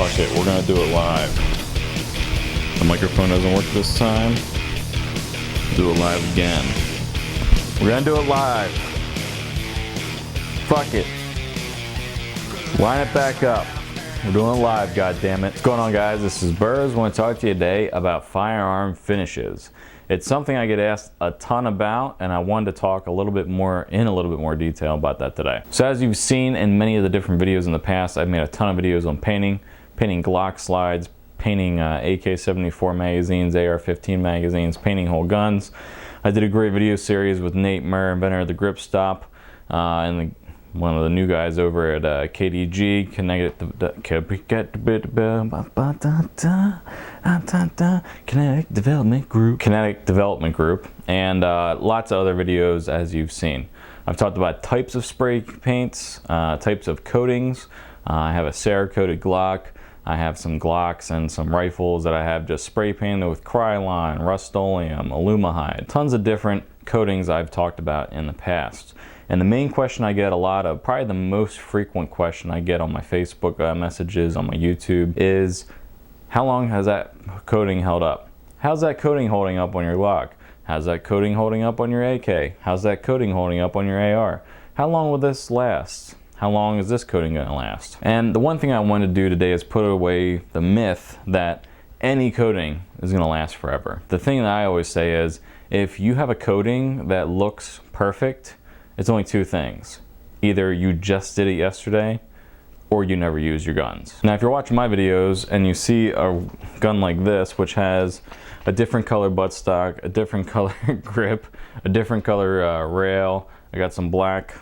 Fuck it, we're gonna do it live. The microphone doesn't work this time. Do it live again. We're gonna do it live. Fuck it. Line it back up. We're doing it live, goddammit. What's going on, guys? This is Burrs. I want to talk to you today about firearm finishes. It's something I get asked a ton about, and I wanted to talk a little bit more detail about that today. So as you've seen in many of the different videos in the past, I've made a ton of videos on painting Glock slides, painting AK-74 magazines, AR-15 magazines, painting whole guns. I did a great video series with Nate Murr, inventor of the grip stop, and one of the new guys over at KDG, Kinetic Development Group, and lots of other videos as you've seen. I've talked about types of spray paints, types of coatings. I have a Cerakote Glock. I have some Glocks and some rifles that I have just spray painted with Krylon, Rust-Oleum, Aluma Hyde. Tons of different coatings I've talked about in the past. And the main question I get a lot of, probably the most frequent question I get on my Facebook messages, on my YouTube, is how long has that coating held up? How's that coating holding up on your Glock? How's that coating holding up on your AK? How's that coating holding up on your AR? How long will this last? How long is this coating going to last? And the one thing I want to do today is put away the myth that any coating is going to last forever. The thing that I always say is, if you have a coating that looks perfect, it's only two things. Either you just did it yesterday, or you never use your guns. Now, if you're watching my videos and you see a gun like this, which has a different color buttstock, a different color grip, a different color rail, I got some black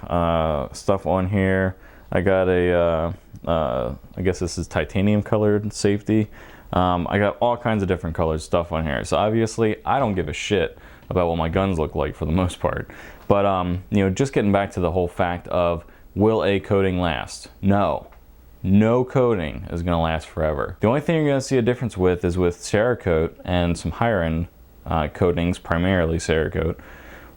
stuff on here. I got a, I guess this is titanium colored safety. I got all kinds of different colored stuff on here. So obviously, I don't give a shit about what my guns look like for the most part. But you know, just getting back to the whole fact of, will a coating last? No. No coating is going to last forever. The only thing you're going to see a difference with is with Cerakote and some higher end coatings, primarily Cerakote.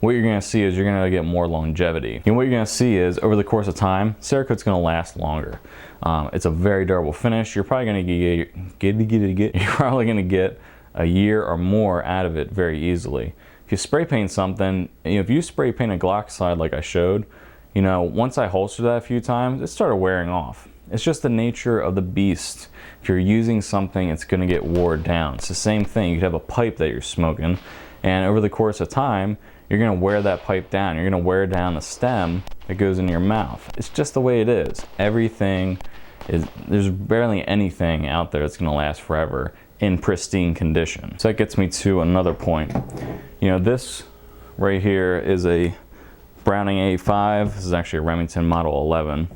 What you're going to see is you're going to get more longevity. And what you're going to see is, over the course of time, Cerakote's going to last longer. It's a very durable finish. You're probably going to get a year or more out of it very easily. If you spray paint something, if you spray paint a Glock slide like I showed, you know, once I holstered that a few times, it started wearing off. It's just the nature of the beast. If you're using something, it's going to get wore down. It's the same thing. You could have a pipe that you're smoking, and over the course of time, you're going to wear that pipe down. You're going to wear down the stem that goes in your mouth. It's just the way it is. Everything is, there's barely anything out there that's going to last forever in pristine condition. So that gets me to another point. You know, this right here is a Browning A5. This is actually a Remington Model 11.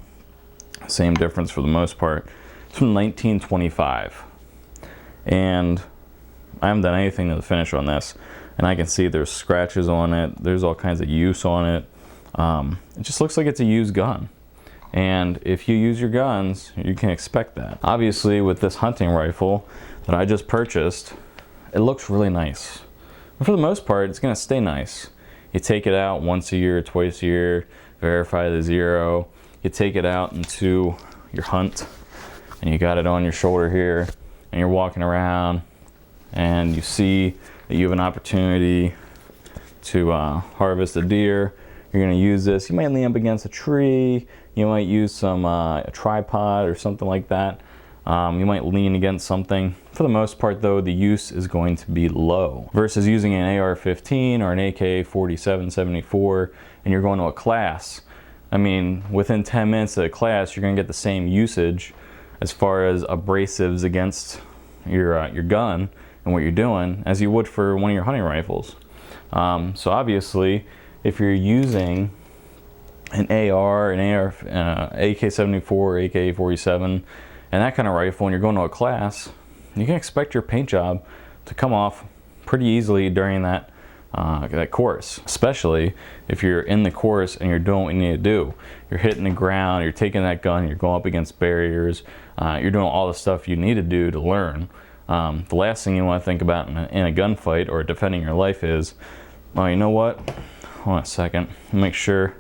Same difference for the most part. It's from 1925. And I haven't done anything to the finish on this. And I can see there's scratches on it. There's all kinds of use on it. It just looks like it's a used gun. And if you use your guns, you can expect that. Obviously, with this hunting rifle that I just purchased, it looks really nice. But for the most part, it's gonna stay nice. You take it out once a year, twice a year, verify the zero. You take it out into your hunt, and you got it on your shoulder here, and you're walking around, and you see that you have an opportunity to harvest a deer. You're gonna use this. You might lean up against a tree. You might use some a tripod or something like that. You might lean against something. For the most part though, the use is going to be low. Versus using an AR-15 or an AK-47-74 and you're going to a class. I mean, within 10 minutes of the class, you're gonna get the same usage as far as abrasives against your gun and what you're doing as you would for one of your hunting rifles. So obviously, if you're using an AK-74, AK-47, and that kind of rifle, and you're going to a class, you can expect your paint job to come off pretty easily during that course, especially if you're in the course and you're doing what you need to do. You're hitting the ground, you're taking that gun, you're going up against barriers, you're doing all the stuff you need to do to learn. The last thing you want to think about in a gunfight or defending your life is, oh, you know what? Hold on a second, make sure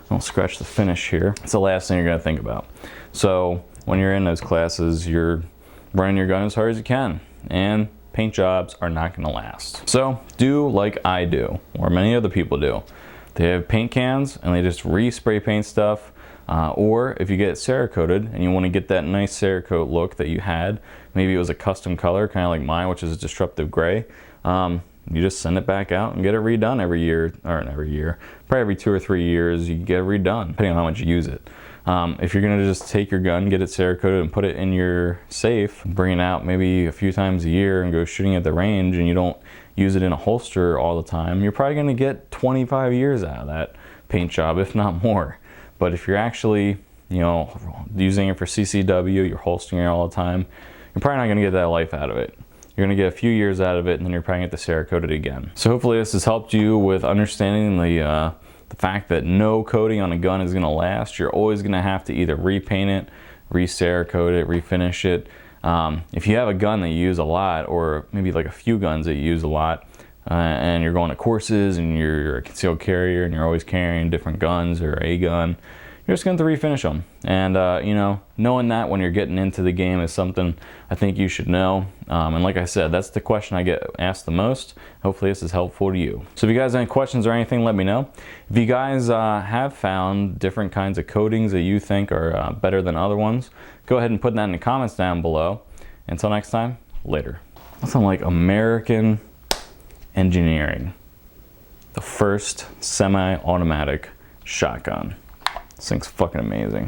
I don't scratch the finish here. It's the last thing you're going to think about. So when you're in those classes, you're running your gun as hard as you can, and paint jobs are not going to last. So do like I do, or many other people do. They have paint cans and they just re-spray paint stuff, or if you get Cerakoted and you want to get that nice Cerakote look that you had, maybe it was a custom color, kind of like mine, which is a disruptive gray, you just send it back out and get it redone every year, or not every year, probably every 2 or 3 years you get it redone, depending on how much you use it. If you're gonna just take your gun, get it Cerakoted and put it in your safe, bring it out maybe a few times a year and go shooting at the range, and you don't use it in a holster all the time, you're probably gonna get 25 years out of that paint job, if not more. But if you're actually, you know, using it for CCW, you're holstering it all the time, you're probably not gonna get that life out of it. You're gonna get a few years out of it, and then you're probably gonna get the Cerakoted again. So hopefully this has helped you with understanding the fact that no coating on a gun is gonna last. You're always gonna have to either repaint it, re-Cerakote it, refinish it. If you have a gun that you use a lot, or maybe like a few guns that you use a lot, and you're going to courses and you're a concealed carrier and you're always carrying different guns or a gun, you're just going to have to refinish them. And you know, knowing that when you're getting into the game is something I think you should know. And like I said, that's the question I get asked the most. Hopefully this is helpful to you. So if you guys have any questions or anything, let me know. If you guys have found different kinds of coatings that you think are better than other ones, go ahead and put that in the comments down below. Until next time, later. Nothing like American engineering. The first semi-automatic shotgun. This thing's fucking amazing.